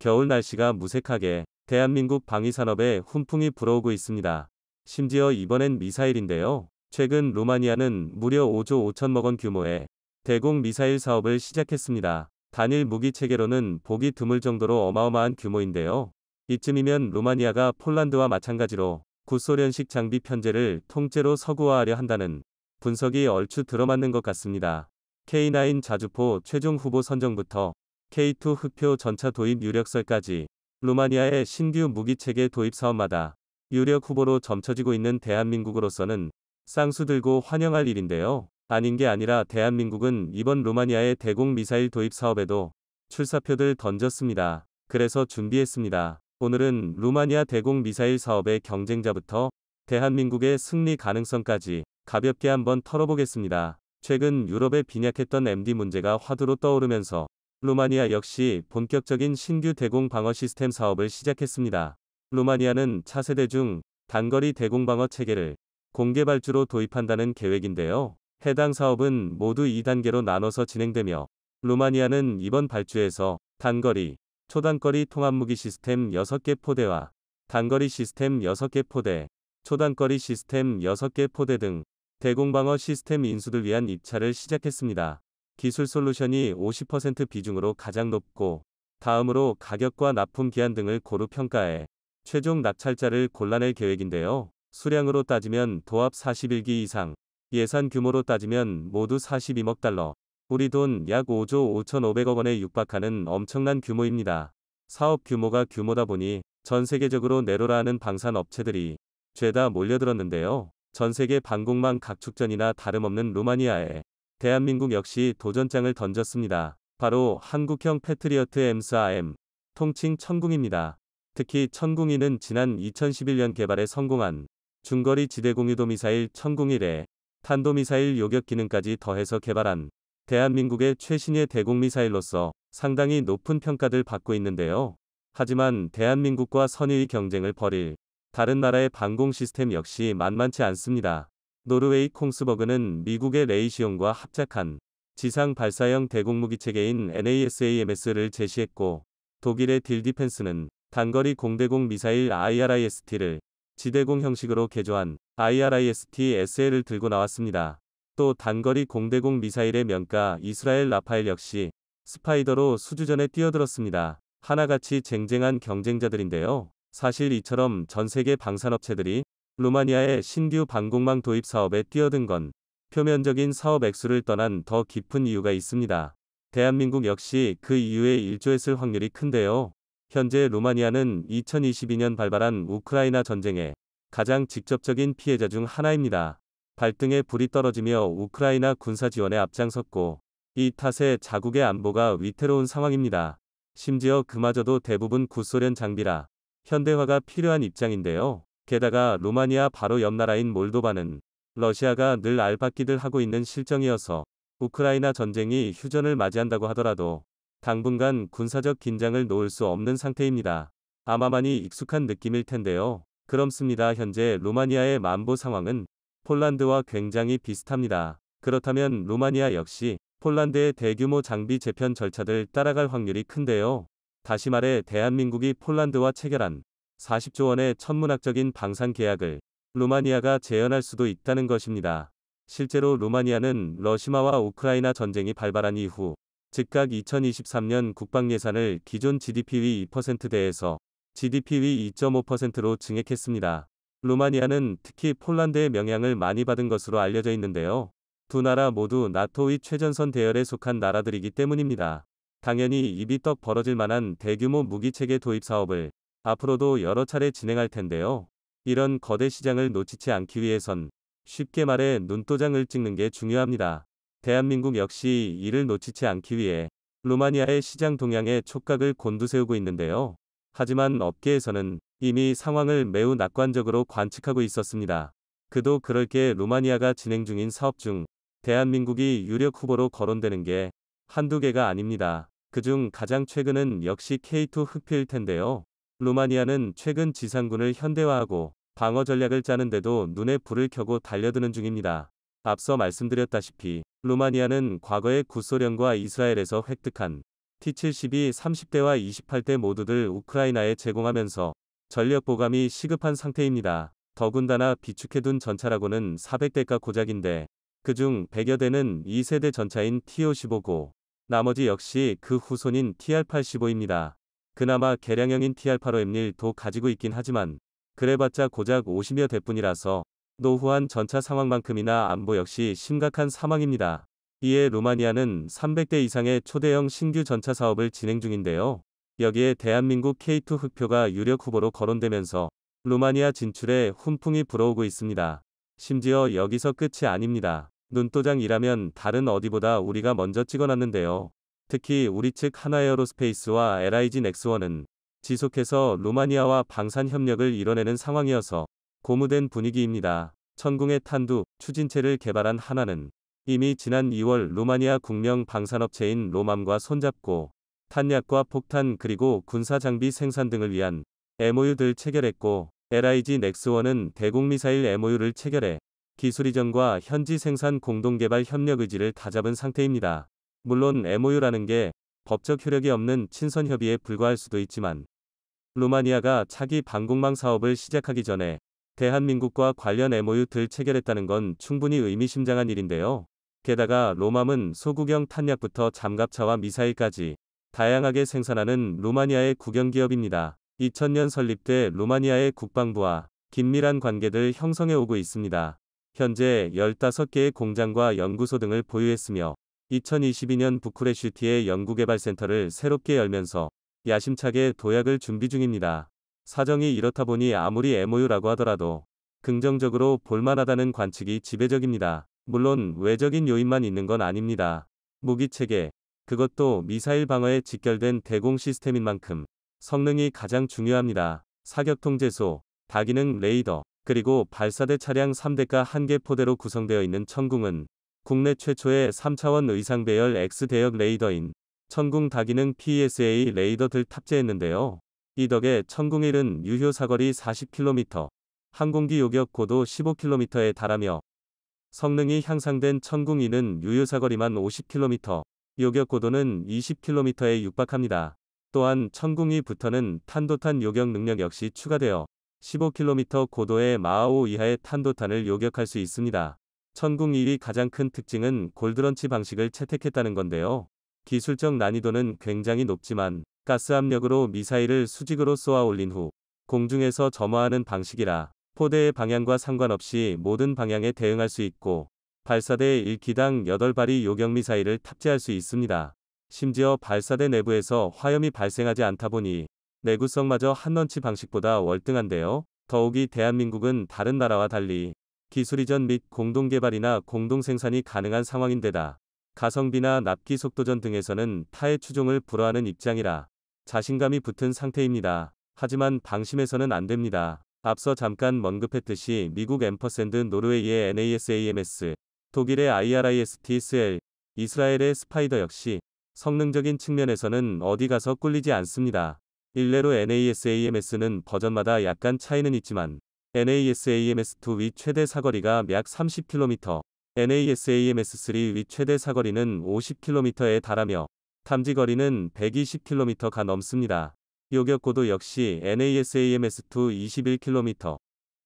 겨울 날씨가 무색하게 대한민국 방위산업에 훈풍이 불어오고 있습니다. 심지어 이번엔 미사일인데요. 최근 루마니아는 무려 5조 5천억 원 규모의 대공 미사일 사업을 시작했습니다. 단일 무기 체계로는 보기 드물 정도로 어마어마한 규모인데요. 이쯤이면 루마니아가 폴란드와 마찬가지로 구소련식 장비 편제를 통째로 서구화하려 한다는 분석이 얼추 들어맞는 것 같습니다. K9 자주포 최종 후보 선정부터 K2 흑표 전차 도입 유력설까지 루마니아의 신규 무기체계 도입 사업마다 유력 후보로 점쳐지고 있는 대한민국으로서는 쌍수 들고 환영할 일인데요. 아닌 게 아니라 대한민국은 이번 루마니아의 대공 미사일 도입 사업에도 출사표들 던졌습니다. 그래서 준비했습니다. 오늘은 루마니아 대공 미사일 사업의 경쟁자부터 대한민국의 승리 가능성까지 가볍게 한번 털어보겠습니다. 최근 유럽에 빈약했던 MD 문제가 화두로 떠오르면서 루마니아 역시 본격적인 신규 대공 방어 시스템 사업을 시작했습니다. 루마니아는 차세대 중 단거리 대공 방어 체계를 공개 발주로 도입한다는 계획인데요. 해당 사업은 모두 2단계로 나눠서 진행되며 루마니아는 이번 발주에서 단거리, 초단거리 통합무기 시스템 6개 포대와 단거리 시스템 6개 포대, 초단거리 시스템 6개 포대 등 대공방어 시스템 인수를 위한 입찰을 시작했습니다. 기술 솔루션이 50% 비중으로 가장 높고 다음으로 가격과 납품 기한 등을 고루 평가해 최종 낙찰자를 골라낼 계획인데요. 수량으로 따지면 도합 41기 이상, 예산 규모로 따지면 모두 42억 달러, 우리 돈 약 5조 5,500억 원에 육박하는 엄청난 규모입니다. 사업 규모가 규모다 보니 전 세계적으로 내로라 하는 방산 업체들이 죄다 몰려들었는데요. 전 세계 방공망 각축전이나 다름없는 루마니아에 대한민국 역시 도전장을 던졌습니다. 바로 한국형 패트리어트 M4M, 통칭 천궁입니다. 특히 천궁이는 지난 2011년 개발에 성공한 중거리 지대공유도 미사일 천궁1에 탄도미사일 요격 기능까지 더해서 개발한 대한민국의 최신의 대공미사일로서 상당히 높은 평가를 받고 있는데요. 하지만 대한민국과 선의의 경쟁을 벌일 다른 나라의 방공 시스템 역시 만만치 않습니다. 노르웨이 콩스버그는 미국의 레이시온과 합작한 지상 발사형 대공무기 체계인 NASAMS를 제시했고, 독일의 딜디펜스는 단거리 공대공 미사일 IRIS-T를 지대공 형식으로 개조한 IRIS-T-SL을 들고 나왔습니다. 또 단거리 공대공 미사일의 명가 이스라엘 라파엘 역시 스파이더로 수주전에 뛰어들었습니다. 하나같이 쟁쟁한 경쟁자들인데요. 사실 이처럼 전 세계 방산업체들이 루마니아의 신규 방공망 도입 사업에 뛰어든 건 표면적인 사업 액수를 떠난 더 깊은 이유가 있습니다. 대한민국 역시 그 이유에 일조했을 확률이 큰데요. 현재 루마니아는 2022년 발발한 우크라이나 전쟁의 가장 직접적인 피해자 중 하나입니다. 발등에 불이 떨어지며 우크라이나 군사 지원에 앞장섰고, 이 탓에 자국의 안보가 위태로운 상황입니다. 심지어 그마저도 대부분 구소련 장비라 현대화가 필요한 입장인데요. 게다가 루마니아 바로 옆 나라인 몰도바는 러시아가 늘 알박기들 하고 있는 실정이어서 우크라이나 전쟁이 휴전을 맞이한다고 하더라도 당분간 군사적 긴장을 놓을 수 없는 상태입니다. 아마 많이 익숙한 느낌일 텐데요. 그렇습니다. 현재 루마니아의 만보 상황은 폴란드와 굉장히 비슷합니다. 그렇다면 루마니아 역시 폴란드의 대규모 장비 재편 절차들 따라갈 확률이 큰데요. 다시 말해 대한민국이 폴란드와 체결한 40조 원의 천문학적인 방산 계약을 루마니아가 재현할 수도 있다는 것입니다. 실제로 루마니아는 러시아와 우크라이나 전쟁이 발발한 이후 즉각 2023년 국방 예산을 기존 GDP의 2%대에서 GDP의 2.5%로 증액했습니다. 루마니아는 특히 폴란드의 영향을 많이 받은 것으로 알려져 있는데요. 두 나라 모두 나토의 최전선 대열에 속한 나라들이기 때문입니다. 당연히 입이 떡 벌어질 만한 대규모 무기체계 도입 사업을 앞으로도 여러 차례 진행할 텐데요. 이런 거대 시장을 놓치지 않기 위해선 쉽게 말해 눈도장을 찍는 게 중요합니다. 대한민국 역시 이를 놓치지 않기 위해 루마니아의 시장 동향에 촉각을 곤두세우고 있는데요. 하지만 업계에서는 이미 상황을 매우 낙관적으로 관측하고 있었습니다. 그도 그럴 게 루마니아가 진행 중인 사업 중 대한민국이 유력 후보로 거론되는 게 한두 개가 아닙니다. 그중 가장 최근은 역시 K2 흑표일 텐데요. 루마니아는 최근 지상군을 현대화하고 방어 전략을 짜는데도 눈에 불을 켜고 달려드는 중입니다. 앞서 말씀드렸다시피 루마니아는 과거에 구소련과 이스라엘에서 획득한 T-72 30대와 28대 모두들 우크라이나에 제공하면서 전력 보강이 시급한 상태입니다. 더군다나 비축해둔 전차라고는 400대가 고작인데 그중 100여 대는 2세대 전차인 T-55고 나머지 역시 그 후손인 TR-85입니다. 그나마 개량형인 TR-85M1도 가지고 있긴 하지만 그래봤자 고작 50여 대뿐이라서 노후한 전차 상황만큼이나 안보 역시 심각한 상황입니다. 이에 루마니아는 300대 이상의 초대형 신규 전차 사업을 진행 중인데요. 여기에 대한민국 K2 흑표가 유력 후보로 거론되면서 루마니아 진출에 훈풍이 불어오고 있습니다. 심지어 여기서 끝이 아닙니다. 눈도장이라면 다른 어디보다 우리가 먼저 찍어놨는데요. 특히 우리 측 하나에어로스페이스와 LIG 넥스원은 지속해서 루마니아와 방산 협력을 이뤄내는 상황이어서 고무된 분위기입니다. 천궁의 탄두, 추진체를 개발한 하나는 이미 지난 2월 루마니아 국명 방산업체인 로맘과 손잡고 탄약과 폭탄 그리고 군사장비 생산 등을 위한 MOU들 체결했고 LIG 넥스원은 대공미사일 MOU를 체결해 기술 이전과 현지 생산 공동개발 협력 의지를 다잡은 상태입니다. 물론 MOU라는 게 법적 효력이 없는 친선 협의에 불과할 수도 있지만 루마니아가 차기 방공망 사업을 시작하기 전에 대한민국과 관련 MOU들 체결했다는 건 충분히 의미심장한 일인데요. 게다가 로맘은 소구경 탄약부터 잠갑차와 미사일까지 다양하게 생산하는 루마니아의 국영기업입니다. 2000년 설립돼 루마니아의 국방부와 긴밀한 관계를 형성해 오고 있습니다. 현재 15개의 공장과 연구소 등을 보유했으며 2022년 부쿠레슈티의 연구개발센터를 새롭게 열면서 야심차게 도약을 준비 중입니다. 사정이 이렇다 보니 아무리 MOU라고 하더라도 긍정적으로 볼만하다는 관측이 지배적입니다. 물론 외적인 요인만 있는 건 아닙니다. 무기체계, 그것도 미사일 방어에 직결된 대공 시스템인 만큼 성능이 가장 중요합니다. 사격통제소, 다기능 레이더, 그리고 발사대 차량 3대가 한 개 포대로 구성되어 있는 천궁은 국내 최초의 3차원 의상배열 X대역 레이더인 천궁 다기능 PESA 레이더를 탑재했는데요. 이 덕에 천궁1은 유효 사거리 40km, 항공기 요격 고도 15km에 달하며 성능이 향상된 천궁2는 유효 사거리만 50km, 요격 고도는 20km에 육박합니다. 또한 천궁2부터는 탄도탄 요격 능력 역시 추가되어 15km 고도의 마하5 이하의 탄도탄을 요격할 수 있습니다. 천궁1이 가장 큰 특징은 골드런치 방식을 채택했다는 건데요. 기술적 난이도는 굉장히 높지만 가스 압력으로 미사일을 수직으로 쏘아 올린 후 공중에서 점화하는 방식이라 포대의 방향과 상관없이 모든 방향에 대응할 수 있고 발사대 1기당 8발이 요격미사일을 탑재할 수 있습니다. 심지어 발사대 내부에서 화염이 발생하지 않다 보니 내구성마저 한런치 방식보다 월등한데요. 더욱이 대한민국은 다른 나라와 달리 기술 이전 및 공동개발이나 공동생산이 가능한 상황인데다 가성비나 납기 속도전 등에서는 타의 추종을 불허하는 입장이라 자신감이 붙은 상태입니다. 하지만 방심해서는 안 됩니다. 앞서 잠깐 언급했듯이 미국 앰퍼샌드 노르웨이의 NASAMS, 독일의 IRIS-T-SL, 이스라엘의 스파이더 역시 성능적인 측면에서는 어디 가서 꿀리지 않습니다. 일례로 NASAMS는 버전마다 약간 차이는 있지만 NASAMS2 위 최대 사거리가 약 30km, NASAMS3 위 최대 사거리는 50km에 달하며 탐지 거리는 120km가 넘습니다. 요격고도 역시 NASAMS2 21km,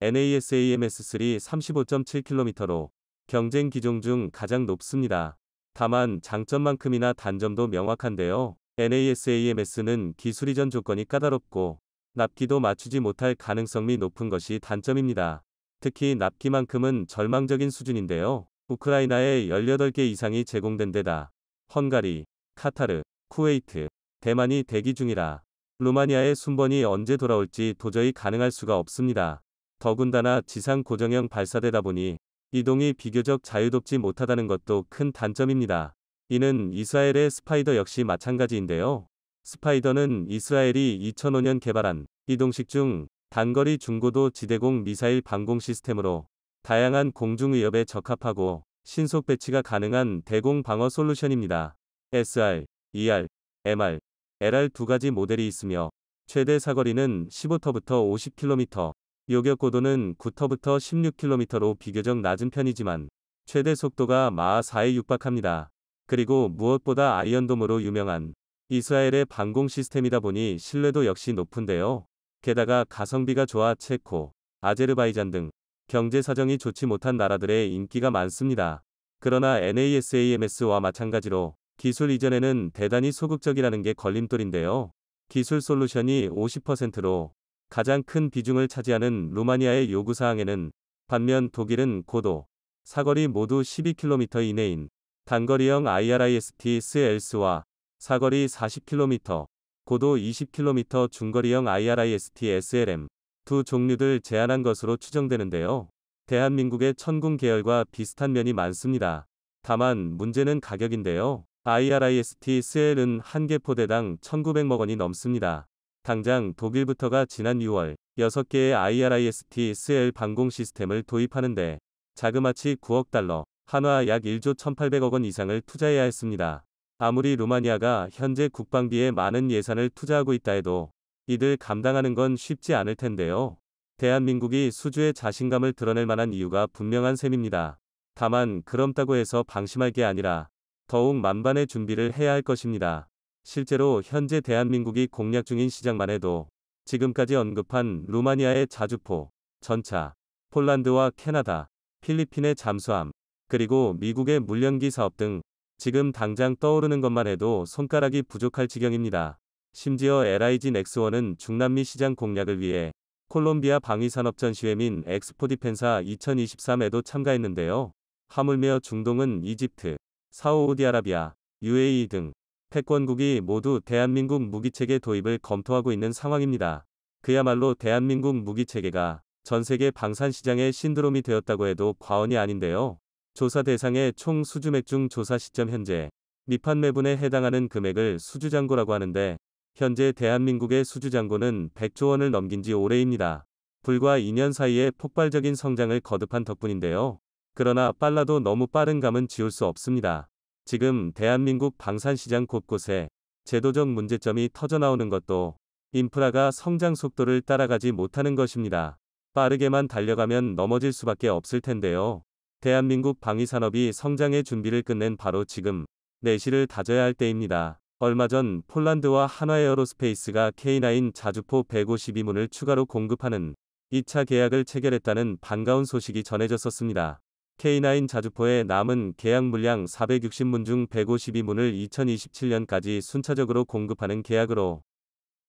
NASAMS3 35.7km로 경쟁 기종 중 가장 높습니다. 다만 장점만큼이나 단점도 명확한데요. NASAMS는 기술 이전 조건이 까다롭고 납기도 맞추지 못할 가능성이 높은 것이 단점입니다. 특히 납기만큼은 절망적인 수준인데요. 우크라이나에 18개 이상이 제공된 데다 헝가리, 카타르, 쿠웨이트, 대만이 대기 중이라 루마니아의 순번이 언제 돌아올지 도저히 가능할 수가 없습니다. 더군다나 지상 고정형 발사대다 보니 이동이 비교적 자유롭지 못하다는 것도 큰 단점입니다. 이는 이스라엘의 스파이더 역시 마찬가지인데요. 스파이더는 이스라엘이 2005년 개발한 이동식 중 단거리 중고도 지대공 미사일 방공 시스템으로 다양한 공중 위협에 적합하고 신속 배치가 가능한 대공 방어 솔루션입니다. SR, ER, MR, LR 두 가지 모델이 있으며 최대 사거리는 15터부터 50km, 요격 고도는 9터부터 16km로 비교적 낮은 편이지만 최대 속도가 마하 4에 육박합니다. 그리고 무엇보다 아이언돔으로 유명한 이스라엘의 방공 시스템이다 보니 신뢰도 역시 높은데요. 게다가 가성비가 좋아 체코, 아제르바이잔 등 경제 사정이 좋지 못한 나라들의 인기가 많습니다. 그러나 NASAMS와 마찬가지로 기술 이전에는 대단히 소극적이라는 게 걸림돌인데요. 기술 솔루션이 50%로 가장 큰 비중을 차지하는 루마니아의 요구사항에는 반면 독일은 고도, 사거리 모두 12km 이내인 단거리형 IRIS-T-SLS와 사거리 40km, 고도 20km 중거리형 IRIS-T-SLM 두 종류들 제한한 것으로 추정되는데요. 대한민국의 천궁 계열과 비슷한 면이 많습니다. 다만 문제는 가격인데요. IRIS-T-SL은 한 개 포대당 1,900억 원이 넘습니다. 당장 독일부터가 지난 6월 6개의 IRIS-T-SL 방공 시스템을 도입하는데 자그마치 9억 달러, 한화 약 1조 1,800억 원 이상을 투자해야 했습니다. 아무리 루마니아가 현재 국방비에 많은 예산을 투자하고 있다 해도 이들 감당하는 건 쉽지 않을 텐데요. 대한민국이 수주에 자신감을 드러낼 만한 이유가 분명한 셈입니다. 다만 그럼다고 해서 방심할 게 아니라 더욱 만반의 준비를 해야 할 것입니다. 실제로 현재 대한민국이 공략 중인 시장만 해도 지금까지 언급한 루마니아의 자주포, 전차, 폴란드와 캐나다, 필리핀의 잠수함, 그리고 미국의 물련기 사업 등 지금 당장 떠오르는 것만 해도 손가락이 부족할 지경입니다. 심지어 LIG 넥스원은 중남미 시장 공략을 위해 콜롬비아 방위산업전시회 민 엑스포디펜사 2023에도 참가했는데요. 하물며 중동은 이집트, 사우디아라비아, UAE 등 패권국이 모두 대한민국 무기체계 도입을 검토하고 있는 상황입니다. 그야말로 대한민국 무기체계가 전세계 방산시장의 신드롬이 되었다고 해도 과언이 아닌데요. 조사 대상의 총 수주맥 중 조사 시점 현재 미판 매분에 해당하는 금액을 수주잔고라고 하는데 현재 대한민국의 수주잔고는 100조 원을 넘긴 지 오래입니다. 불과 2년 사이에 폭발적인 성장을 거듭한 덕분인데요. 그러나 빨라도 너무 빠른 감은 지울 수 없습니다. 지금 대한민국 방산시장 곳곳에 제도적 문제점이 터져나오는 것도 인프라가 성장 속도를 따라가지 못하는 것입니다. 빠르게만 달려가면 넘어질 수밖에 없을 텐데요. 대한민국 방위산업이 성장의 준비를 끝낸 바로 지금 내실을 다져야 할 때입니다. 얼마 전 폴란드와 한화에어로스페이스가 K9 자주포 152문을 추가로 공급하는 2차 계약을 체결했다는 반가운 소식이 전해졌었습니다. K9 자주포의 남은 계약 물량 460문 중 152문을 2027년까지 순차적으로 공급하는 계약으로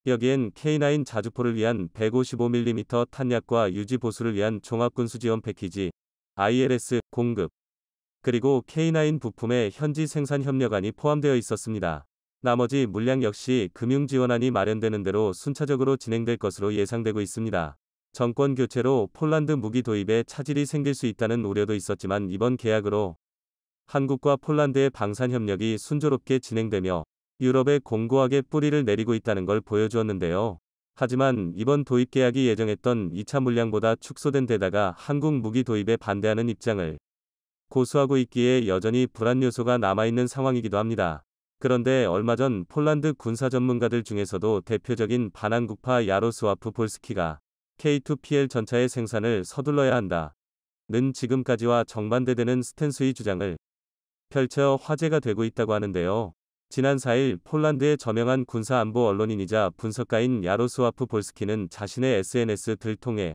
여기엔 K9 자주포를 위한 155mm 탄약과 유지 보수를 위한 종합군수지원 패키지 ILS 공급, 그리고 K9 부품의 현지 생산 협력안이 포함되어 있었습니다. 나머지 물량 역시 금융지원안이 마련되는 대로 순차적으로 진행될 것으로 예상되고 있습니다. 정권 교체로 폴란드 무기 도입에 차질이 생길 수 있다는 우려도 있었지만 이번 계약으로 한국과 폴란드의 방산 협력이 순조롭게 진행되며 유럽에 공고하게 뿌리를 내리고 있다는 걸 보여주었는데요. 하지만 이번 도입 계약이 예정했던 2차 물량보다 축소된 데다가 한국 무기 도입에 반대하는 입장을 고수하고 있기에 여전히 불안 요소가 남아있는 상황이기도 합니다. 그런데 얼마 전 폴란드 군사 전문가들 중에서도 대표적인 반한국파 야로스와프 볼스키가 K2PL 전차의 생산을 서둘러야 한다는 지금까지와 정반대되는 스탠스의 주장을 펼쳐 화제가 되고 있다고 하는데요. 지난 4일 폴란드의 저명한 군사안보 언론인이자 분석가인 야로스와프 볼스키는 자신의 SNS를 통해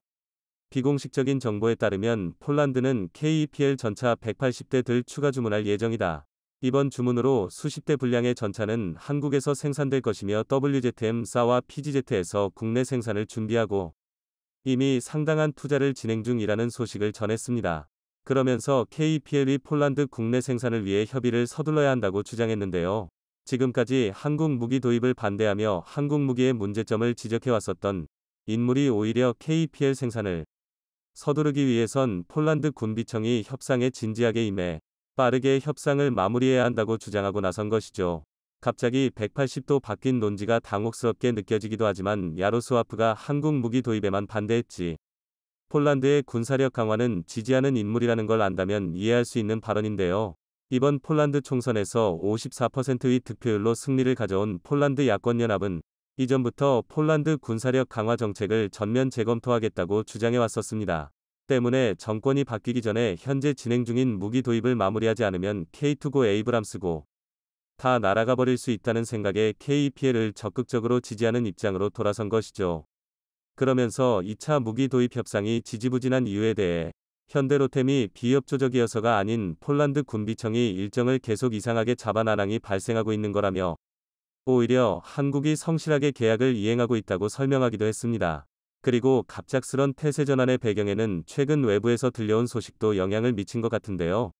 비공식적인 정보에 따르면 폴란드는 K2PL 전차 180대를 추가 주문할 예정이다. 이번 주문으로 수십 대 분량의 전차는 한국에서 생산될 것이며 WZM-4와 PGZ에서 국내 생산을 준비하고 이미 상당한 투자를 진행 중이라는 소식을 전했습니다. 그러면서 K2PL이 폴란드 국내 생산을 위해 협의를 서둘러야 한다고 주장했는데요. 지금까지 한국 무기 도입을 반대하며 한국 무기의 문제점을 지적해왔었던 인물이 오히려 K2PL 생산을 서두르기 위해선 폴란드 군비청이 협상에 진지하게 임해 빠르게 협상을 마무리해야 한다고 주장하고 나선 것이죠. 갑자기 180도 바뀐 논지가 당혹스럽게 느껴지기도 하지만 야로스와프가 한국 무기 도입에만 반대했지 폴란드의 군사력 강화는 지지하는 인물이라는 걸 안다면 이해할 수 있는 발언인데요. 이번 폴란드 총선에서 54%의 득표율로 승리를 가져온 폴란드 야권연합은 이전부터 폴란드 군사력 강화 정책을 전면 재검토하겠다고 주장해 왔었습니다. 때문에 정권이 바뀌기 전에 현재 진행 중인 무기 도입을 마무리하지 않으면 K2고 에이브람스고 다 날아가 버릴 수 있다는 생각에 KEPL을 적극적으로 지지하는 입장으로 돌아선 것이죠. 그러면서 2차 무기 도입 협상이 지지부진한 이유에 대해 현대로템이 비협조적이어서가 아닌 폴란드 군비청이 일정을 계속 이상하게 잡아 난항이 발생하고 있는 거라며 오히려 한국이 성실하게 계약을 이행하고 있다고 설명하기도 했습니다. 그리고 갑작스런 태세 전환의 배경에는 최근 외부에서 들려온 소식도 영향을 미친 것 같은데요.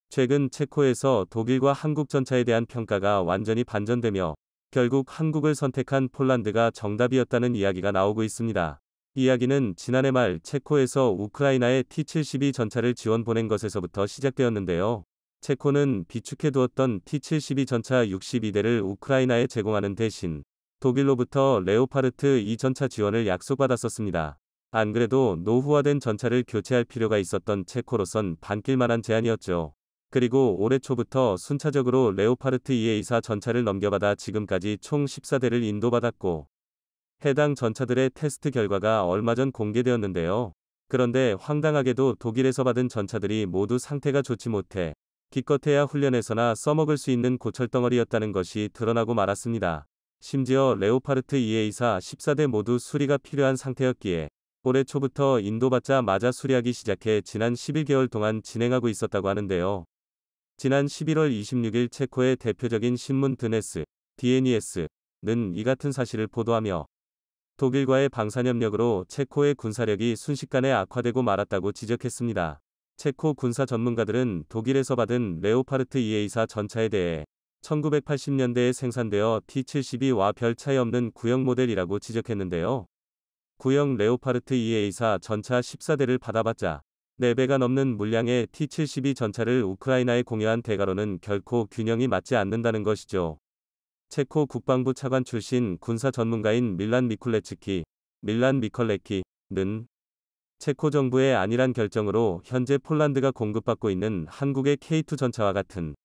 최근 체코에서 독일과 한국 전차에 대한 평가가 완전히 반전되며 결국 한국을 선택한 폴란드가 정답이었다는 이야기가 나오고 있습니다. 이야기는 지난해 말 체코에서 우크라이나에 T-72 전차를 지원 보낸 것에서부터 시작되었는데요. 체코는 비축해두었던 T-72 전차 62대를 우크라이나에 제공하는 대신 독일로부터 레오파르트 2 전차 지원을 약속받았었습니다. 안 그래도 노후화된 전차를 교체할 필요가 있었던 체코로선 반길만한 제안이었죠. 그리고 올해 초부터 순차적으로 레오파르트 2A4 전차를 넘겨받아 지금까지 총 14대를 인도받았고 해당 전차들의 테스트 결과가 얼마 전 공개되었는데요. 그런데 황당하게도 독일에서 받은 전차들이 모두 상태가 좋지 못해 기껏해야 훈련에서나 써먹을 수 있는 고철덩어리였다는 것이 드러나고 말았습니다. 심지어 레오파르트 2A4 14대 모두 수리가 필요한 상태였기에 올해 초부터 인도받자마자 수리하기 시작해 지난 11개월 동안 진행하고 있었다고 하는데요. 지난 11월 26일 체코의 대표적인 신문 드네스, DNES는 이 같은 사실을 보도하며 독일과의 방산협력으로 체코의 군사력이 순식간에 악화되고 말았다고 지적했습니다. 체코 군사 전문가들은 독일에서 받은 레오파르트 2A4 전차에 대해 1980년대에 생산되어 T-72와 별 차이 없는 구형 모델이라고 지적했는데요. 구형 레오파르트 2A4 전차 14대를 받아봤자 4배가 넘는 물량의 T-72 전차를 우크라이나에 공여한 대가로는 결코 균형이 맞지 않는다는 것이죠. 체코 국방부 차관 출신 군사 전문가인 밀란 미컬레키는 체코 정부의 안일한 결정으로 현재 폴란드가 공급받고 있는 한국의 K2 전차와 같은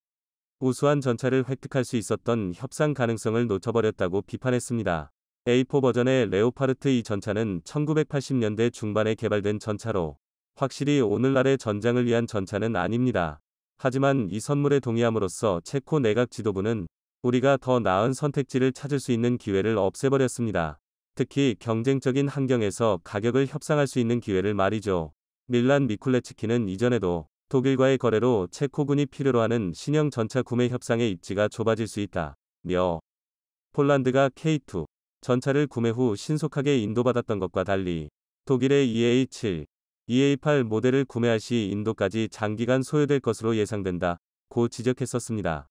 우수한 전차를 획득할 수 있었던 협상 가능성을 놓쳐버렸다고 비판했습니다. A4 버전의 레오파르트 2 전차는 1980년대 중반에 개발된 전차로 확실히 오늘날의 전장을 위한 전차는 아닙니다. 하지만 이 선물에 동의함으로써 체코 내각 지도부는 우리가 더 나은 선택지를 찾을 수 있는 기회를 없애버렸습니다. 특히 경쟁적인 환경에서 가격을 협상할 수 있는 기회를 말이죠. 밀란 미쿨레츠키는 이전에도 독일과의 거래로 체코군이 필요로 하는 신형 전차 구매 협상의 입지가 좁아질 수 있다며 폴란드가 K2 전차를 구매 후 신속하게 인도받았던 것과 달리 독일의 EA7, EA8 모델을 구매할 시 인도까지 장기간 소요될 것으로 예상된다고 지적했었습니다.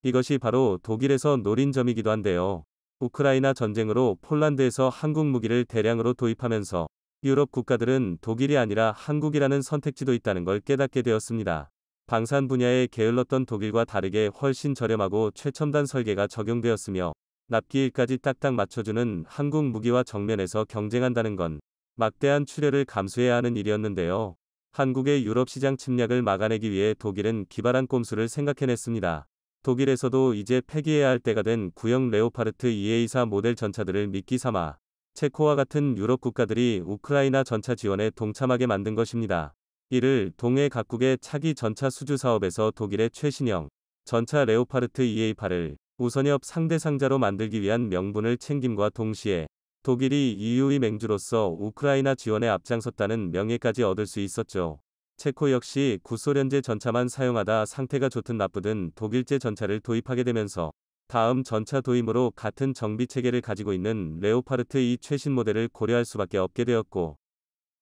이것이 바로 독일에서 노린 점이기도 한데요. 우크라이나 전쟁으로 폴란드에서 한국 무기를 대량으로 도입하면서 유럽 국가들은 독일이 아니라 한국이라는 선택지도 있다는 걸 깨닫게 되었습니다. 방산 분야에 게을렀던 독일과 다르게 훨씬 저렴하고 최첨단 설계가 적용되었으며 납기일까지 딱딱 맞춰주는 한국 무기와 정면에서 경쟁한다는 건 막대한 출혈을 감수해야 하는 일이었는데요. 한국의 유럽 시장 침략을 막아내기 위해 독일은 기발한 꼼수를 생각해냈습니다. 독일에서도 이제 폐기해야 할 때가 된 구형 레오파르트 2A4 모델 전차들을 미끼 삼아 체코와 같은 유럽 국가들이 우크라이나 전차 지원에 동참하게 만든 것입니다. 이를 동해 각국의 차기 전차 수주 사업에서 독일의 최신형 전차 레오파르트 2A8을 우선협 상대상자로 만들기 위한 명분을 챙김과 동시에 독일이 EU의 맹주로서 우크라이나 지원에 앞장섰다는 명예까지 얻을 수 있었죠. 체코 역시 구소련제 전차만 사용하다 상태가 좋든 나쁘든 독일제 전차를 도입하게 되면서 다음 전차 도입으로 같은 정비 체계를 가지고 있는 레오파르트 2 최신 모델을 고려할 수밖에 없게 되었고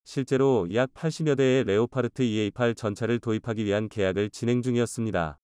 실제로 약 80여 대의 레오파르트 2A8 전차를 도입하기 위한 계약을 진행 중이었습니다.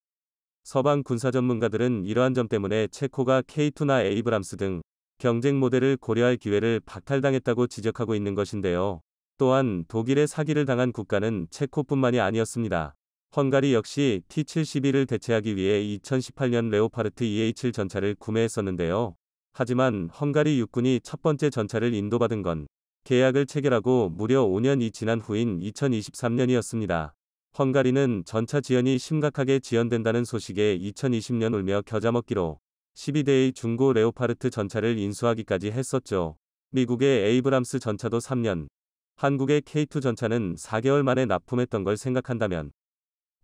서방 군사 전문가들은 이러한 점 때문에 체코가 K2나 에이브람스 등 경쟁 모델을 고려할 기회를 박탈당했다고 지적하고 있는 것인데요. 또한 독일의 사기를 당한 국가는 체코뿐만이 아니었습니다. 헝가리 역시 T-72를 대체하기 위해 2018년 레오파르트 2A7 전차를 구매했었는데요. 하지만 헝가리 육군이 첫 번째 전차를 인도받은 건 계약을 체결하고 무려 5년이 지난 후인 2023년이었습니다. 헝가리는 전차 지연이 심각하게 지연된다는 소식에 2020년 울며 겨자 먹기로 12대의 중고 레오파르트 전차를 인수하기까지 했었죠. 미국의 에이브람스 전차도 3년, 한국의 K2 전차는 4개월 만에 납품했던 걸 생각한다면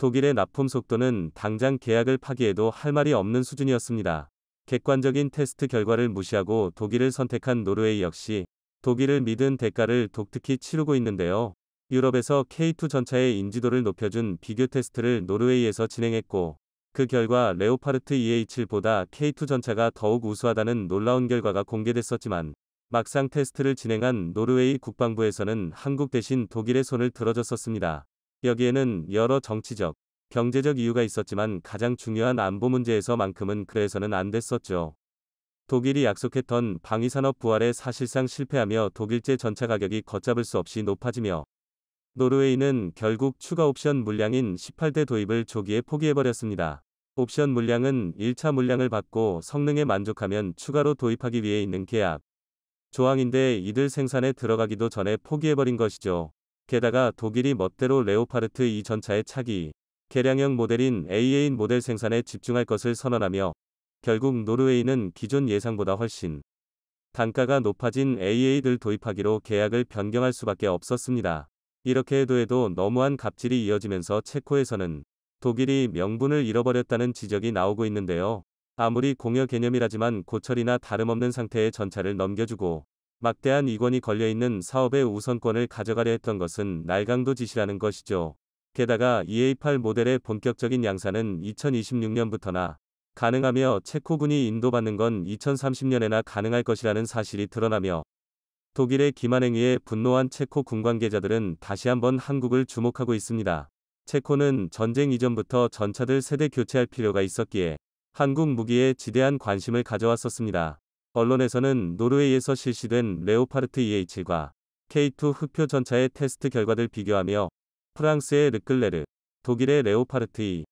독일의 납품 속도는 당장 계약을 파기해도 할 말이 없는 수준이었습니다. 객관적인 테스트 결과를 무시하고 독일을 선택한 노르웨이 역시 독일을 믿은 대가를 독특히 치르고 있는데요. 유럽에서 K2 전차의 인지도를 높여준 비교 테스트를 노르웨이에서 진행했고, 그 결과 레오파르트 EA7보다 K2 전차가 더욱 우수하다는 놀라운 결과가 공개됐었지만, 막상 테스트를 진행한 노르웨이 국방부에서는 한국 대신 독일의 손을 들어줬었습니다. 여기에는 여러 정치적, 경제적 이유가 있었지만 가장 중요한 안보 문제에서만큼은 그래서는 안 됐었죠. 독일이 약속했던 방위산업 부활에 사실상 실패하며 독일제 전차 가격이 걷잡을 수 없이 높아지며, 노르웨이는 결국 추가 옵션 물량인 18대 도입을 조기에 포기해버렸습니다. 옵션 물량은 1차 물량을 받고 성능에 만족하면 추가로 도입하기 위해 있는 계약 조항인데 이들 생산에 들어가기도 전에 포기해버린 것이죠. 게다가 독일이 멋대로 레오파르트 2 전차의 차기 개량형 모델인 A8 모델 생산에 집중할 것을 선언하며, 결국 노르웨이는 기존 예상보다 훨씬 단가가 높아진 A8을 도입하기로 계약을 변경할 수밖에 없었습니다. 이렇게 해도 너무한 갑질이 이어지면서 체코에서는 독일이 명분을 잃어버렸다는 지적이 나오고 있는데요. 아무리 공여 개념이라지만 고철이나 다름없는 상태의 전차를 넘겨주고 막대한 이권이 걸려있는 사업의 우선권을 가져가려 했던 것은 날강도 짓이라는 것이죠. 게다가 EA8 모델의 본격적인 양산은 2026년부터나 가능하며 체코군이 인도받는 건 2030년에나 가능할 것이라는 사실이 드러나며, 독일의 기만 행위에 분노한 체코 군 관계자들은 다시 한번 한국을 주목하고 있습니다. 체코는 전쟁 이전부터 전차들 세대 교체할 필요가 있었기에 한국 무기에 지대한 관심을 가져왔었습니다. 언론에서는 노르웨이에서 실시된 레오파르트 EA7과 K2 흑표 전차의 테스트 결과를 비교하며 프랑스의 르클레르, 독일의 레오파르트 2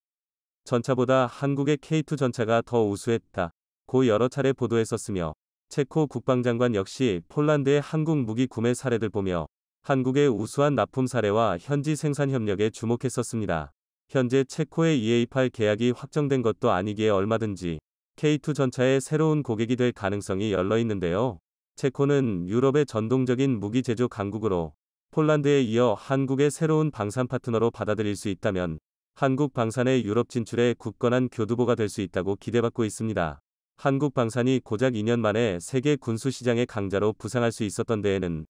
전차보다 한국의 K2 전차가 더 우수했다고 여러 차례 보도했었으며, 체코 국방장관 역시 폴란드의 한국 무기 구매 사례들 보며 한국의 우수한 납품 사례와 현지 생산 협력에 주목했었습니다. 현재 체코의 EA8 계약이 확정된 것도 아니기에 얼마든지 K2 전차의 새로운 고객이 될 가능성이 열려 있는데요. 체코는 유럽의 전통적인 무기 제조 강국으로 폴란드에 이어 한국의 새로운 방산 파트너로 받아들일 수 있다면 한국 방산의 유럽 진출에 굳건한 교두보가 될 수 있다고 기대받고 있습니다. 한국 방산이 고작 2년 만에 세계 군수 시장의 강자로 부상할 수 있었던 데에는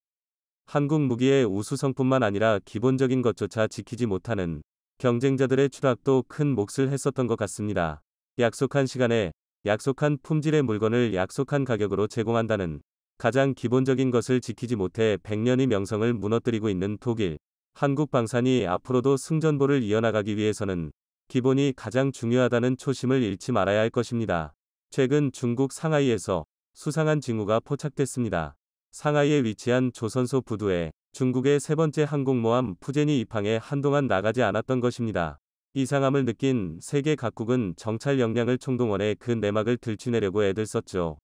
한국 무기의 우수성뿐만 아니라 기본적인 것조차 지키지 못하는 경쟁자들의 추락도 큰 몫을 했었던 것 같습니다. 약속한 시간에 약속한 품질의 물건을 약속한 가격으로 제공한다는 가장 기본적인 것을 지키지 못해 100년의 명성을 무너뜨리고 있는 독일. 한국 방산이 앞으로도 승전보를 이어나가기 위해서는 기본이 가장 중요하다는 초심을 잃지 말아야 할 것입니다. 최근 중국 상하이에서 수상한 징후가 포착됐습니다. 상하이에 위치한 조선소 부두에 중국의 세 번째 항공모함 푸젠이 입항해 한동안 나가지 않았던 것입니다. 이상함을 느낀 세계 각국은 정찰 역량을 총동원해 그 내막을 들추내려고 애들 썼죠.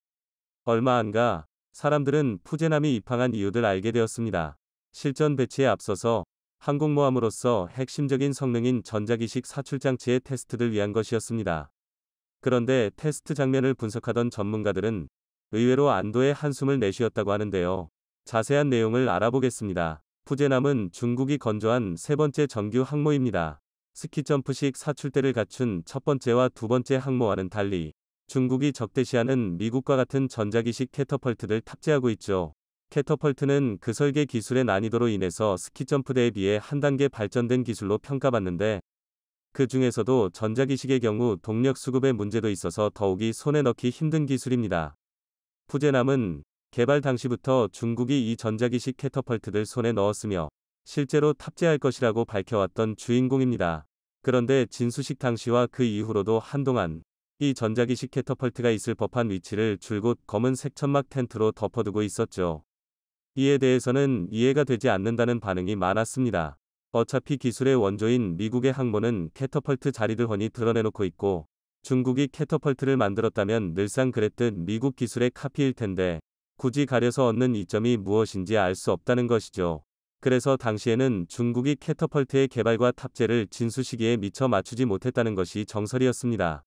얼마 안 가 사람들은 푸젠함이 입항한 이유를 알게 되었습니다. 실전 배치에 앞서서 항공모함으로서 핵심적인 성능인 전자기식 사출장치의 테스트를 위한 것이었습니다. 그런데 테스트 장면을 분석하던 전문가들은 의외로 안도의 한숨을 내쉬었다고 하는데요. 자세한 내용을 알아보겠습니다. 푸젠함은 중국이 건조한 세 번째 정규 항모입니다. 스키점프식 사출대를 갖춘 첫 번째와 두 번째 항모와는 달리 중국이 적대시하는 미국과 같은 전자기식 캐터펄트를 탑재하고 있죠. 캐터펄트는 그 설계 기술의 난이도로 인해서 스키점프대에 비해 한 단계 발전된 기술로 평가받는데, 그 중에서도 전자기식의 경우 동력 수급에 문제도 있어서 더욱이 손에 넣기 힘든 기술입니다. 푸젠함은 개발 당시부터 중국이 이 전자기식 캐터펄트를 손에 넣었으며 실제로 탑재할 것이라고 밝혀왔던 주인공입니다. 그런데 진수식 당시와 그 이후로도 한동안 이 전자기식 캐터펄트가 있을 법한 위치를 줄곧 검은색 천막 텐트로 덮어두고 있었죠. 이에 대해서는 이해가 되지 않는다는 반응이 많았습니다. 어차피 기술의 원조인 미국의 항모는 캐터펄트 자리를 훤히 드러내놓고 있고, 중국이 캐터펄트를 만들었다면 늘상 그랬듯 미국 기술의 카피일 텐데 굳이 가려서 얻는 이점이 무엇인지 알 수 없다는 것이죠. 그래서 당시에는 중국이 캐터펄트의 개발과 탑재를 진수 시기에 미처 맞추지 못했다는 것이 정설이었습니다.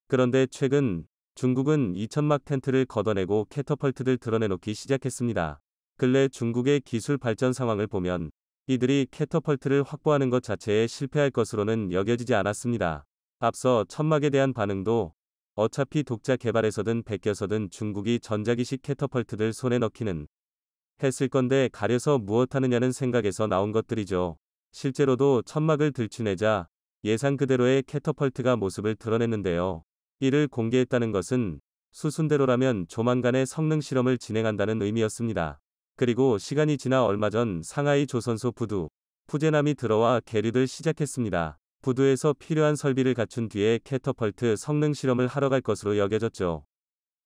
그런데 최근 중국은 이 천막 텐트를 걷어내고 캐터펄트를 드러내놓기 시작했습니다. 근래 중국의 기술 발전 상황을 보면 이들이 캐터펄트를 확보하는 것 자체에 실패할 것으로는 여겨지지 않았습니다. 앞서 천막에 대한 반응도 어차피 독자 개발에서든 베껴서든 중국이 전자기식 캐터펄트들 손에 넣기는 했을 건데 가려서 무엇하느냐는 생각에서 나온 것들이죠. 실제로도 천막을 들추내자 예상 그대로의 캐터펄트가 모습을 드러냈는데요. 이를 공개했다는 것은 수순대로라면 조만간에 성능 실험을 진행한다는 의미였습니다. 그리고 시간이 지나 얼마 전 상하이 조선소 부두, 푸제남이 들어와 계류를 시작했습니다. 부두에서 필요한 설비를 갖춘 뒤에 캐터펄트 성능 실험을 하러 갈 것으로 여겨졌죠.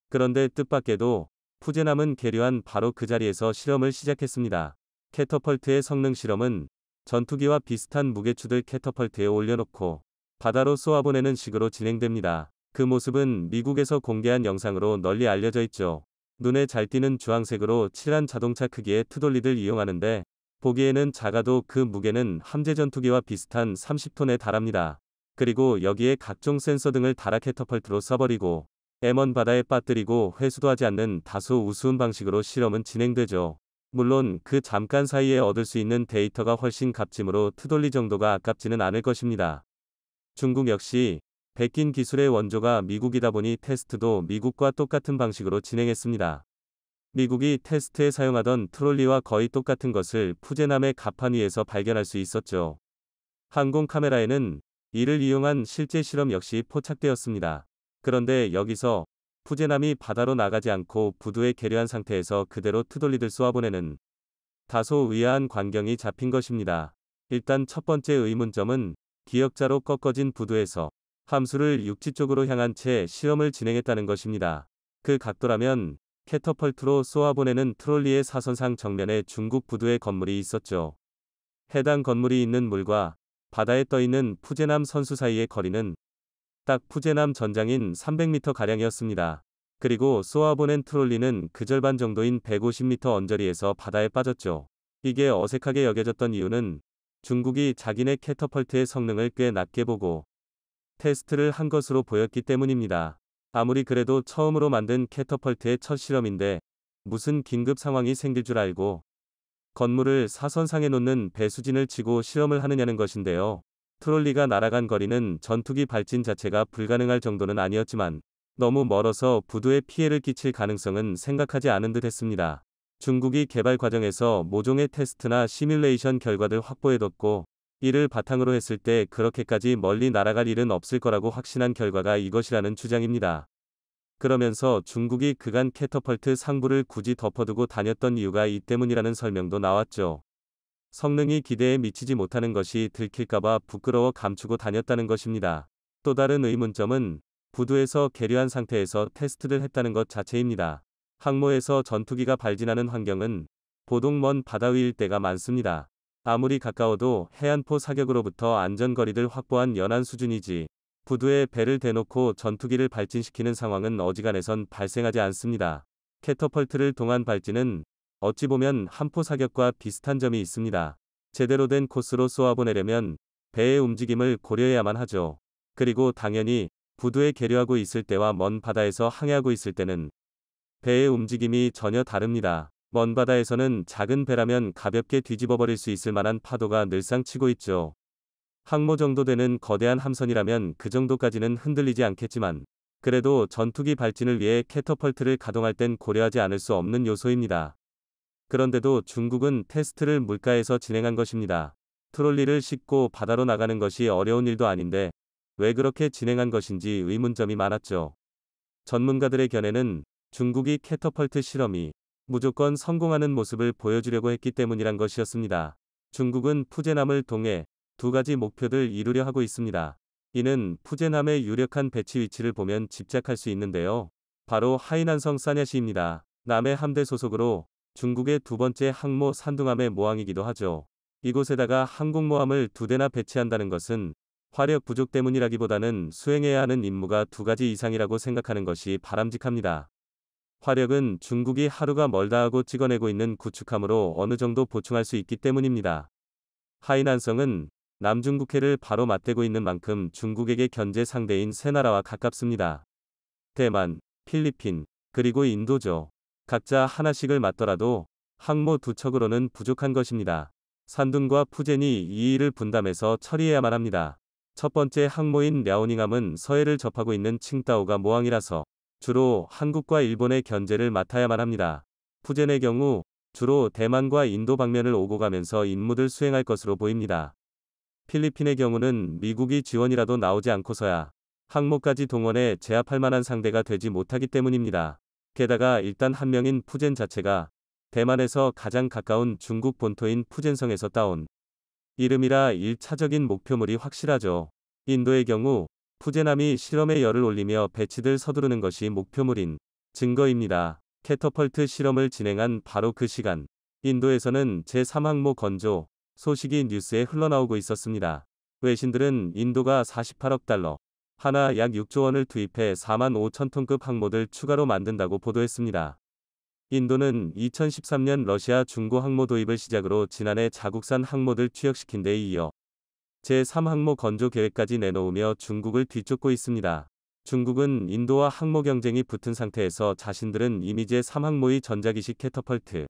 그런데 뜻밖에도 푸제남은 계류한 바로 그 자리에서 실험을 시작했습니다. 캐터펄트의 성능 실험은 전투기와 비슷한 무게추들 캐터펄트에 올려놓고 바다로 쏘아보내는 식으로 진행됩니다. 그 모습은 미국에서 공개한 영상으로 널리 알려져 있죠. 눈에 잘 띄는 주황색으로 칠한 자동차 크기의 트돌리들 이용하는데 보기에는 작아도 그 무게는 함재 전투기와 비슷한 30톤에 달합니다. 그리고 여기에 각종 센서 등을 달아 캐터펄트로 써버리고 M1 바다에 빠뜨리고 회수도 하지 않는 다소 우스운 방식으로 실험은 진행되죠. 물론 그 잠깐 사이에 얻을 수 있는 데이터가 훨씬 값지므로 트돌리 정도가 아깝지는 않을 것입니다. 중국 역시 베낀 기술의 원조가 미국이다 보니 테스트도 미국과 똑같은 방식으로 진행했습니다. 미국이 테스트에 사용하던 트롤리와 거의 똑같은 것을 푸제남의 갑판 위에서 발견할 수 있었죠. 항공 카메라에는 이를 이용한 실제 실험 역시 포착되었습니다. 그런데 여기서 푸제남이 바다로 나가지 않고 부두에 계류한 상태에서 그대로 트돌리들 쏘아보내는 다소 의아한 광경이 잡힌 것입니다. 일단 첫 번째 의문점은 기역자로 꺾어진 부두에서 함수를 육지 쪽으로 향한 채 실험을 진행했다는 것입니다. 그 각도라면 캐터펄트로 쏘아보내는 트롤리의 사선상 정면에 중국 부두의 건물이 있었죠. 해당 건물이 있는 물과 바다에 떠있는 푸제남 선수 사이의 거리는 딱 푸제남 전장인 300m가량이었습니다. 그리고 쏘아보낸 트롤리는 그 절반 정도인 150m 언저리에서 바다에 빠졌죠. 이게 어색하게 여겨졌던 이유는 중국이 자기네 캐터펄트의 성능을 꽤 낮게 보고 테스트를 한 것으로 보였기 때문입니다. 아무리 그래도 처음으로 만든 캐터펄트의 첫 실험인데 무슨 긴급 상황이 생길 줄 알고 건물을 사선상에 놓는 배수진을 치고 실험을 하느냐는 것인데요. 트롤리가 날아간 거리는 전투기 발진 자체가 불가능할 정도는 아니었지만 너무 멀어서 부두에 피해를 끼칠 가능성은 생각하지 않은 듯 했습니다. 중국이 개발 과정에서 모종의 테스트나 시뮬레이션 결과를 확보해뒀고 이를 바탕으로 했을 때 그렇게까지 멀리 날아갈 일은 없을 거라고 확신한 결과가 이것이라는 주장입니다. 그러면서 중국이 그간 캐터펄트 상부를 굳이 덮어두고 다녔던 이유가 이 때문이라는 설명도 나왔죠. 성능이 기대에 미치지 못하는 것이 들킬까봐 부끄러워 감추고 다녔다는 것입니다. 또 다른 의문점은 부두에서 계류한 상태에서 테스트를 했다는 것 자체입니다. 항모에서 전투기가 발진하는 환경은 보통 먼 바다 위일 때가 많습니다. 아무리 가까워도 해안포 사격으로부터 안전거리를 확보한 연안 수준이지 부두에 배를 대놓고 전투기를 발진시키는 상황은 어지간해선 발생하지 않습니다. 캐터펄트를 통한 발진은 어찌 보면 함포 사격과 비슷한 점이 있습니다. 제대로 된 코스로 쏘아보내려면 배의 움직임을 고려해야만 하죠. 그리고 당연히 부두에 계류하고 있을 때와 먼 바다에서 항해하고 있을 때는 배의 움직임이 전혀 다릅니다. 먼 바다에서는 작은 배라면 가볍게 뒤집어버릴 수 있을 만한 파도가 늘상 치고 있죠. 항모 정도 되는 거대한 함선이라면 그 정도까지는 흔들리지 않겠지만 그래도 전투기 발진을 위해 캐터펄트를 가동할 땐 고려하지 않을 수 없는 요소입니다. 그런데도 중국은 테스트를 물가에서 진행한 것입니다. 트롤리를 싣고 바다로 나가는 것이 어려운 일도 아닌데 왜 그렇게 진행한 것인지 의문점이 많았죠. 전문가들의 견해는 중국이 캐터펄트 실험이 무조건 성공하는 모습을 보여주려고 했기 때문이란 것이었습니다. 중국은 푸제남을 통해 두 가지 목표를 이루려 하고 있습니다. 이는 푸제남의 유력한 배치 위치를 보면 짐작할 수 있는데요. 바로 하이난성 사냐시입니다. 남해 함대 소속으로 중국의 두 번째 항모 산둥함의 모항이기도 하죠. 이곳에다가 항공모함을 두 대나 배치한다는 것은 화력 부족 때문이라기보다는 수행해야 하는 임무가 두 가지 이상이라고 생각하는 것이 바람직합니다. 화력은 중국이 하루가 멀다 하고 찍어내고 있는 구축함으로 어느 정도 보충할 수 있기 때문입니다. 하이난성은 남중국해를 바로 맞대고 있는 만큼 중국에게 견제 상대인 세 나라와 가깝습니다. 대만, 필리핀, 그리고 인도죠. 각자 하나씩을 맞더라도 항모 두 척으로는 부족한 것입니다. 산둥과 푸젠이 이 일을 분담해서 처리해야만 합니다. 첫 번째 항모인 랴오닝함은 서해를 접하고 있는 칭다오가 모항이라서 주로 한국과 일본의 견제를 맡아야만 합니다. 푸젠의 경우 주로 대만과 인도 방면을 오고 가면서 임무를 수행할 것으로 보입니다. 필리핀의 경우는 미국이 지원이라도 나오지 않고서야 항모까지 동원해 제압할 만한 상대가 되지 못하기 때문입니다. 게다가 일단 한 명인 푸젠 자체가 대만에서 가장 가까운 중국 본토인 푸젠성에서 따온 이름이라 1차적인 목표물이 확실하죠. 인도의 경우 푸젠함이 실험에 열을 올리며 배치들 서두르는 것이 목표물인 증거입니다. 캐터펄트 실험을 진행한 바로 그 시간, 인도에서는 제3항모 건조 소식이 뉴스에 흘러나오고 있었습니다. 외신들은 인도가 48억 달러, 하나 약 6조 원을 투입해 4만 5천 톤급 항모들 추가로 만든다고 보도했습니다. 인도는 2013년 러시아 중고 항모 도입을 시작으로 지난해 자국산 항모들 취역시킨 데 이어 제3항모 건조 계획까지 내놓으며 중국을 뒤쫓고 있습니다. 중국은 인도와 항모 경쟁이 붙은 상태에서 자신들은 이미 제3항모의 전자기식 캐터펄트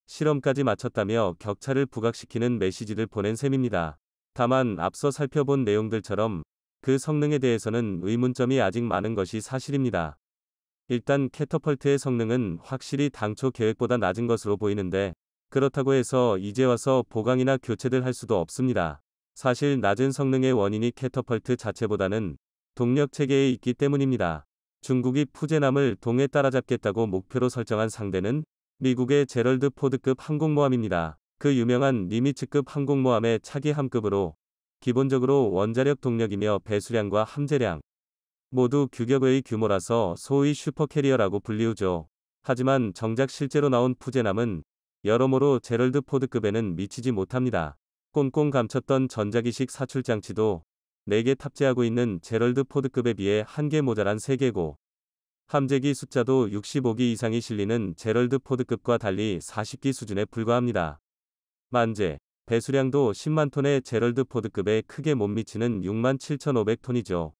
실험까지 마쳤다며 격차를 부각시키는 메시지를 보낸 셈입니다. 다만 앞서 살펴본 내용들처럼 그 성능에 대해서는 의문점이 아직 많은 것이 사실입니다. 일단 캐터펄트의 성능은 확실히 당초 계획보다 낮은 것으로 보이는데 그렇다고 해서 이제 와서 보강이나 교체를 할 수도 없습니다. 사실 낮은 성능의 원인이 캐터펄트 자체보다는 동력 체계에 있기 때문입니다. 중국이 푸젠함을 동해 따라잡겠다고 목표로 설정한 상대는 미국의 제럴드 포드급 항공모함입니다. 그 유명한 니미츠급 항공모함의 차기 함급으로 기본적으로 원자력 동력이며 배수량과 함재량 모두 규격의 규모라서 소위 슈퍼캐리어라고 불리우죠. 하지만 정작 실제로 나온 푸젠함은 여러모로 제럴드 포드급에는 미치지 못합니다. 꽁꽁 감췄던 전자기식 사출장치도 4개 탑재하고 있는 제럴드 포드급에 비해 1개 모자란 3개고 함재기 숫자도 65기 이상이 실리는 제럴드 포드급과 달리 40기 수준에 불과합니다. 만재, 배수량도 10만 톤의 제럴드 포드급에 크게 못 미치는 6만 7,500톤이죠.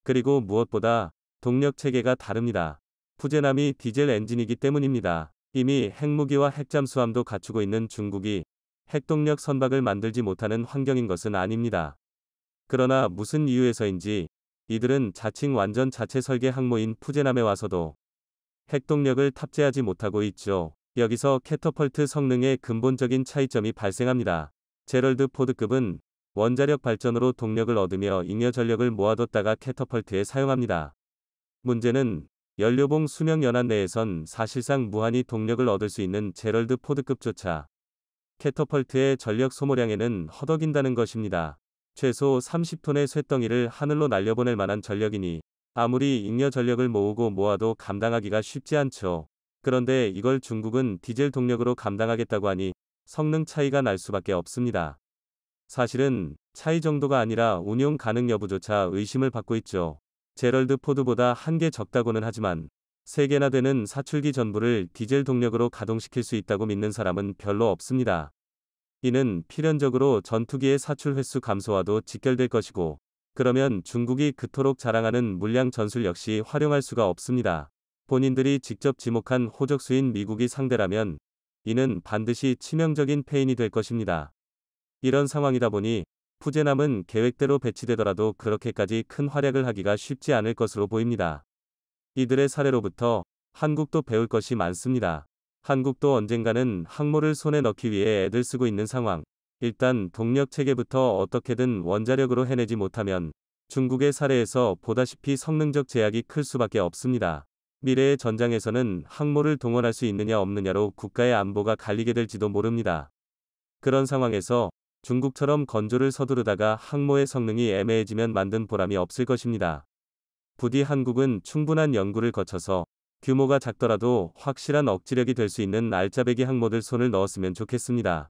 그리고 무엇보다 동력 체계가 다릅니다. 푸젠함이 디젤 엔진이기 때문입니다. 이미 핵무기와 핵잠수함도 갖추고 있는 중국이 핵동력 선박을 만들지 못하는 환경인 것은 아닙니다. 그러나 무슨 이유에서인지 이들은 자칭 완전 자체 설계 항모인 푸젠함에 와서도 핵동력을 탑재하지 못하고 있죠. 여기서 캐터펄트 성능의 근본적인 차이점이 발생합니다. 제럴드 포드급은 원자력 발전으로 동력을 얻으며 잉여 전력을 모아뒀다가 캐터펄트에 사용합니다. 문제는 연료봉 수명 연한 내에선 사실상 무한히 동력을 얻을 수 있는 제럴드 포드급조차 캐터펄트의 전력 소모량에는 허덕인다는 것입니다. 최소 30톤의 쇳덩이를 하늘로 날려보낼 만한 전력이니 아무리 잉여 전력을 모으고 모아도 감당하기가 쉽지 않죠. 그런데 이걸 중국은 디젤 동력으로 감당하겠다고 하니 성능 차이가 날 수밖에 없습니다. 사실은 차이 정도가 아니라 운용 가능 여부조차 의심을 받고 있죠. 제럴드 포드보다 1개 적다고는 하지만 3개나 되는 사출기 전부를 디젤 동력으로 가동시킬 수 있다고 믿는 사람은 별로 없습니다. 이는 필연적으로 전투기의 사출 횟수 감소와도 직결될 것이고, 그러면 중국이 그토록 자랑하는 물량 전술 역시 활용할 수가 없습니다. 본인들이 직접 지목한 호적수인 미국이 상대라면 이는 반드시 치명적인 패인이 될 것입니다. 이런 상황이다 보니 푸젠함은 계획대로 배치되더라도 그렇게까지 큰 활약을 하기가 쉽지 않을 것으로 보입니다. 이들의 사례로부터 한국도 배울 것이 많습니다. 한국도 언젠가는 항모를 손에 넣기 위해 애들 쓰고 있는 상황. 일단 동력 체계부터 어떻게든 원자력으로 해내지 못하면 중국의 사례에서 보다시피 성능적 제약이 클 수밖에 없습니다. 미래의 전장에서는 항모를 동원할 수 있느냐 없느냐로 국가의 안보가 갈리게 될지도 모릅니다. 그런 상황에서 중국처럼 건조를 서두르다가 항모의 성능이 애매해지면 만든 보람이 없을 것입니다. 부디 한국은 충분한 연구를 거쳐서 규모가 작더라도 확실한 억지력이 될 수 있는 알짜배기 항모들 손을 넣었으면 좋겠습니다.